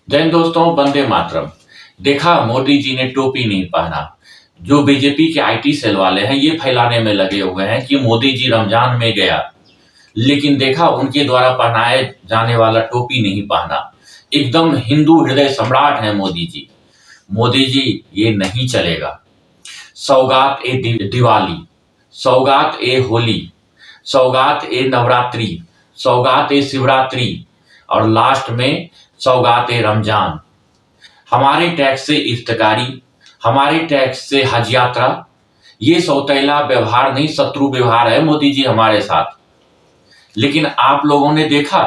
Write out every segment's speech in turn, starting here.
जय हिंद दोस्तों, वंदे मातरम। देखा, मोदी जी ने टोपी नहीं पहना। जो बीजेपी के आईटी सेल वाले हैं ये फैलाने में लगे हुए हैं कि मोदी जी रमजान में गया, लेकिन देखा उनके द्वारा पहनाए जाने वाला टोपी नहीं पहना। एकदम हिंदू हृदय सम्राट हैं मोदी जी। मोदी जी, ये नहीं चलेगा। सौगात ए दिवाली, सौगात ए होली, सौगात ए नवरात्रि, सौगात ए शिवरात्रि और लास्ट में सौगात ए रमजान। हमारे टैक्स से इफ्तिकारी, हमारे टैक्स से हज यात्रा, ये सौतेला व्यवहार नहीं, शत्रु व्यवहार है मोदी जी हमारे साथ। लेकिन आप लोगों ने देखा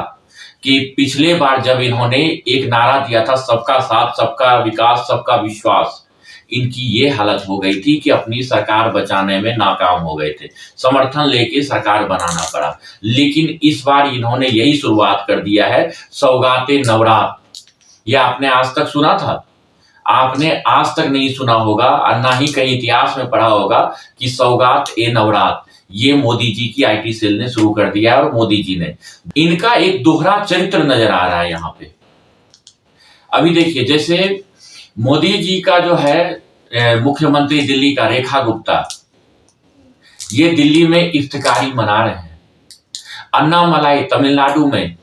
कि पिछले बार जब इन्होंने एक नारा दिया था, सबका साथ, सबका विकास, सबका विश्वास, इनकी ये हालत हो गई थी कि अपनी सरकार बचाने में नाकाम हो गए थे। समर्थन लेके सरकार बनाना पड़ा। लेकिन इस बार इन्होंने यही शुरुआत कर दिया है, सौगाते नवरात। यह आपने आज तक सुना था? आपने आज तक नहीं सुना होगा और ना ही कहीं इतिहास में पढ़ा होगा कि सौगात ए नवरात ये मोदी जी की आईटी सेल ने शुरू कर दिया है। और मोदी जी ने, इनका एक दोहरा चरित्र नजर आ रहा है यहाँ पे। अभी देखिए, जैसे मोदी जी का जो है मुख्यमंत्री दिल्ली का रेखा गुप्ता, ये दिल्ली में इफ्तिकारी मना रहे हैं। अन्नामलाई तमिलनाडु में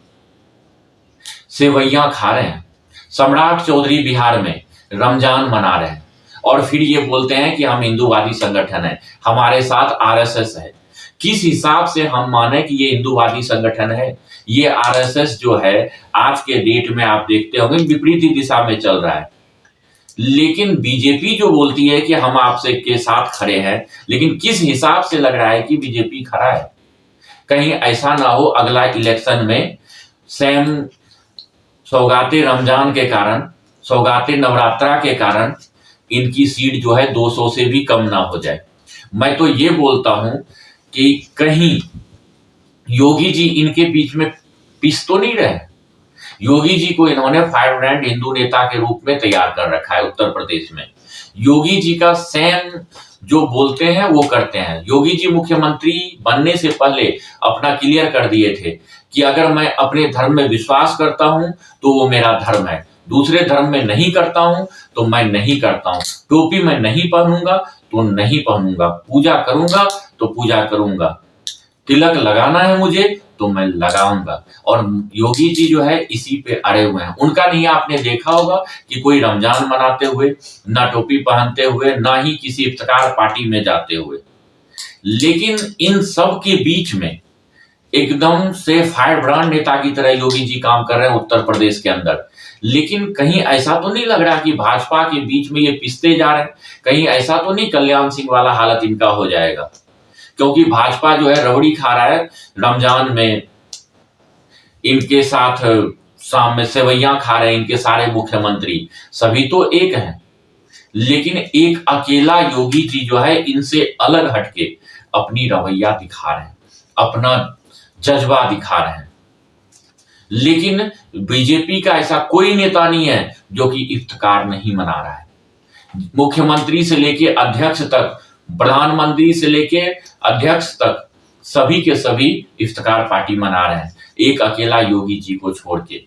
सेवैयां खा रहे हैं। सम्राट चौधरी बिहार में रमजान मना रहे हैं। और फिर ये बोलते हैं कि हम हिंदूवादी संगठन है, हमारे साथ आरएसएस है। किस हिसाब से हम माने कि ये हिंदूवादी संगठन है? ये आरएसएस जो है आज के डेट में आप देखते होंगे विपरीत दिशा में चल रहा है। लेकिन बीजेपी जो बोलती है कि हम आपसे के साथ खड़े हैं, लेकिन किस हिसाब से लग रहा है कि बीजेपी खड़ा है? कहीं ऐसा ना हो अगला इलेक्शन में सेम सौगाते रमजान के कारण, सौगाते नवरात्रा के कारण इनकी सीट जो है 200 से भी कम ना हो जाए। मैं तो ये बोलता हूं कि कहीं योगी जी इनके बीच में पिस तो नहीं रहे। योगी जी को इन्होंने फायर ब्रांड हिंदू नेता के रूप में तैयार कर रखा है उत्तर प्रदेश में। योगी जी का सेम जो बोलते हैं वो करते हैं। योगी जी मुख्यमंत्री बनने से पहले अपना क्लियर कर दिए थे कि अगर मैं अपने धर्म में विश्वास करता हूं तो वो मेरा धर्म है, दूसरे धर्म में नहीं करता हूं तो मैं नहीं करता हूं। टोपी मैं नहीं पहनूंगा तो नहीं पहनूंगा, पूजा करूंगा तो पूजा करूंगा, तिलक लगाना है मुझे तो मैं लगाऊंगा। और योगी जी जो है इसी पे अड़े हुए हैं। उनका नहीं आपने देखा होगा कि कोई रमजान मनाते हुए, ना टोपी पहनते हुए, ना ही किसी इफ्तिकार पार्टी में जाते हुए। लेकिन इन सब के बीच में एकदम से फायर ब्रांड नेता की तरह योगी जी काम कर रहे हैं उत्तर प्रदेश के अंदर। लेकिन कहीं ऐसा तो नहीं लग रहा कि भाजपा के बीच में ये पिसते जा रहे हैं? कहीं ऐसा तो नहीं कल्याण सिंह वाला हालत इनका हो जाएगा? क्योंकि भाजपा जो है रबड़ी खा रहा है रमजान में, इनके साथ शाम में सेवैयां खा रहे हैं इनके सारे मुख्यमंत्री। सभी तो एक हैं, लेकिन एक अकेला योगी जी जो है इनसे अलग हटके अपनी रवैया दिखा रहे हैं, अपना जज्बा दिखा रहे हैं। लेकिन बीजेपी का ऐसा कोई नेता नहीं है जो कि इफ्तिकार नहीं मना रहा है। मुख्यमंत्री से लेके अध्यक्ष तक, प्रधानमंत्री से लेके अध्यक्ष तक, सभी के सभी इफ्तिकार पार्टी मना रहे हैं, एक अकेला योगी जी को छोड़ के।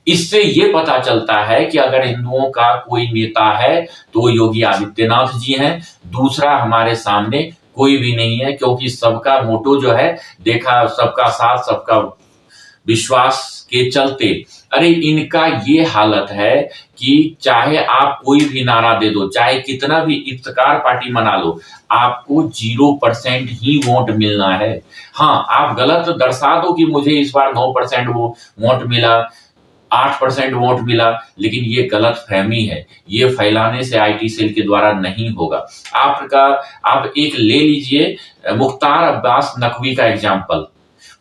इससे ये पता चलता है कि अगर हिंदुओं का कोई नेता है तो योगी आदित्यनाथ जी हैं। दूसरा हमारे सामने कोई भी नहीं है, क्योंकि सबका मोटो जो है देखा, सबका साथ, सबका विश्वास के चलते। अरे इनका ये हालत है कि चाहे आप कोई भी नारा दे दो, चाहे कितना भी इफ्तिकार पार्टी मना लो, आपको 0% ही वोट मिलना है। हाँ, आप गलत दर्शा दो कि मुझे इस बार 9% वो वोट मिला, 8% वोट मिला, लेकिन ये गलत फहमी है। ये फैलाने से आईटी सेल के द्वारा नहीं होगा। आप एक ले लीजिए मुख्तार अब्बास नकवी का एग्जाम्पल।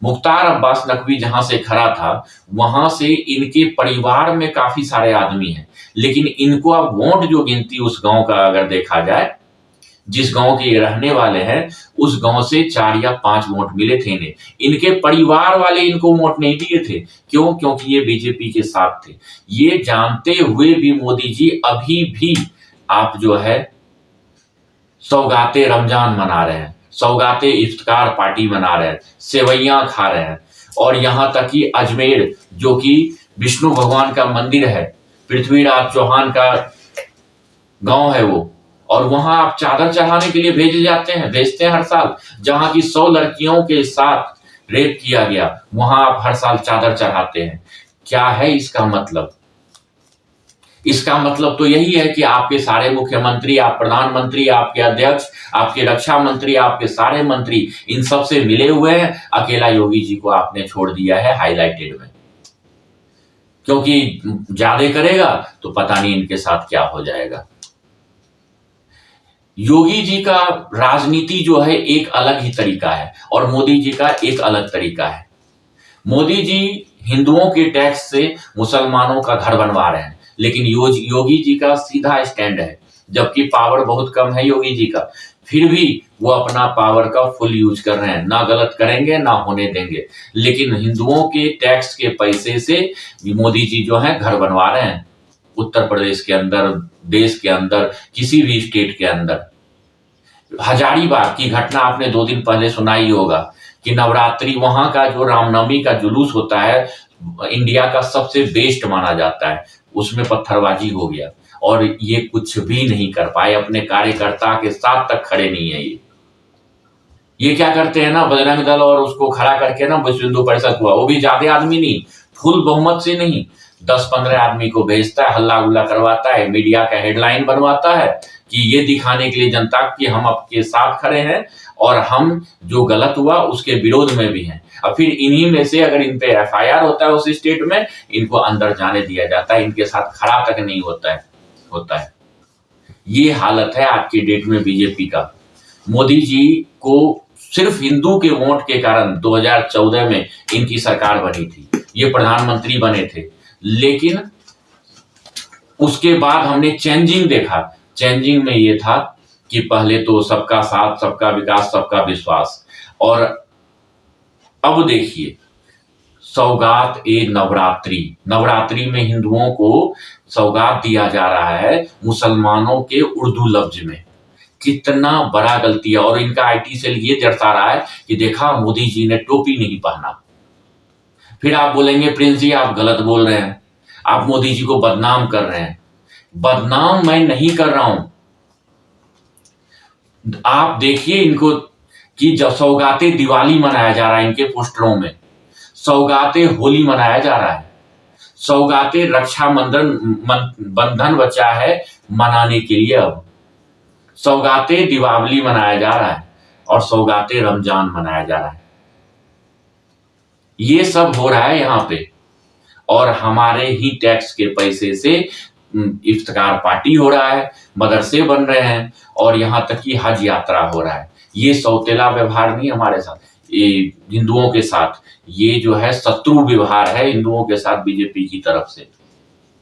मुख्तार अब्बास नकवी जहां से खड़ा था, वहां से इनके परिवार में काफी सारे आदमी हैं, लेकिन इनको अब वोट जो गिनती उस गांव का अगर देखा जाए, जिस गांव के ये रहने वाले हैं, उस गांव से 4 या 5 वोट मिले थे इन्हें। इनके परिवार वाले इनको वोट नहीं दिए थे। क्यों? क्योंकि ये बीजेपी के साथ थे। ये जानते हुए भी मोदी जी अभी भी आप जो है सौगाते रमजान मना रहे हैं, सौगाते इफ्तिकार पार्टी मना रहे हैं, सेवैयां खा रहे हैं। और यहां तक कि अजमेर जो कि विष्णु भगवान का मंदिर है, पृथ्वीराज चौहान का गांव है वो, और वहां आप चादर चढ़ाने के लिए भेजते हैं हर साल। जहां की 100 लड़कियों के साथ रेप किया गया, वहां आप हर साल चादर चढ़ाते हैं। क्या है इसका मतलब? इसका मतलब तो यही है कि आपके सारे मुख्यमंत्री, आप प्रधानमंत्री, आपके अध्यक्ष, आपके रक्षा मंत्री, आपके सारे मंत्री इन सब से मिले हुए हैं। अकेला योगी जी को आपने छोड़ दिया है हाईलाइटेड में, क्योंकि ज्यादा करेगा तो पता नहीं इनके साथ क्या हो जाएगा। योगी जी का राजनीति जो है एक अलग ही तरीका है और मोदी जी का एक अलग तरीका है। मोदी जी हिंदुओं के टैक्स से मुसलमानों का घर बनवा रहे हैं, लेकिन योगी जी का सीधा स्टैंड है। जबकि पावर बहुत कम है योगी जी का, फिर भी वो अपना पावर का फुल यूज कर रहे हैं। ना गलत करेंगे ना होने देंगे, लेकिन हिंदुओं के टैक्स के पैसे से मोदी जी जो है घर बनवा रहे हैं। उत्तर प्रदेश के अंदर, देश के अंदर, किसी भी स्टेट के अंदर। हजारीबाग की घटना आपने 2 दिन पहले सुना ही होगा कि नवरात्रि, वहां का जो रामनवमी का जुलूस होता है, इंडिया का सबसे बेस्ट माना जाता है, उसमें पत्थरबाजी हो गया और ये कुछ भी नहीं कर पाए, अपने कार्यकर्ता के साथ तक खड़े नहीं है। ये क्या करते हैं ना, बजरंग दल और उसको खड़ा करके ना विश्व हिंदू परिषद हुआ, वो भी ज्यादा आदमी नहीं, फुल बहुमत से नहीं, 10-15 आदमी को भेजता है, हल्ला गुल्ला करवाता है, मीडिया का हेडलाइन बनवाता है कि ये दिखाने के लिए जनता कि हम आपके साथ खड़े हैं और हम जो गलत हुआ उसके विरोध में भी हैं। और फिर इन्हीं में से अगर इन पे एफआईआर होता है उस स्टेट में, इनको अंदर जाने दिया जाता है, इनके साथ खड़ा तक नहीं होता है। ये हालत है आज की डेट में बीजेपी का। मोदी जी को सिर्फ हिंदू के वोट के कारण 2014 में इनकी सरकार बनी थी, ये प्रधानमंत्री बने थे, लेकिन उसके बाद हमने चेंजिंग देखा। चेंजिंग में ये था कि पहले तो सबका साथ, सबका विकास, सबका विश्वास, और अब देखिए सौगात ए नवरात्रि। नवरात्रि में हिंदुओं को सौगात दिया जा रहा है मुसलमानों के उर्दू लफ्ज में। कितना बड़ा गलती है। और इनका आईटी सेल ये दर्शा रहा है कि देखा मोदी जी ने टोपी नहीं पहना। फिर आप बोलेंगे प्रिंस जी आप गलत बोल रहे हैं, आप मोदी जी को बदनाम कर रहे हैं। बदनाम मैं नहीं कर रहा हूं। आप देखिए इनको कि जब सौगाते दिवाली मनाया जा रहा है, इनके पोस्टरों में सौगाते होली मनाया जा रहा है, सौगाते रक्षा बंधन बचा है मनाने के लिए, अब सौगाते दीपावली मनाया जा रहा है और सौगाते रमजान मनाया जा रहा है। ये सब हो रहा है यहाँ पे, और हमारे ही टैक्स के पैसे से इफ्तिकार पार्टी हो रहा है, मदरसे बन रहे हैं, और यहाँ तक कि हज यात्रा हो रहा है। ये सौतेला व्यवहार नहीं हमारे साथ, ये हिंदुओं के साथ, ये जो है शत्रु व्यवहार है हिंदुओं के साथ बीजेपी की तरफ से।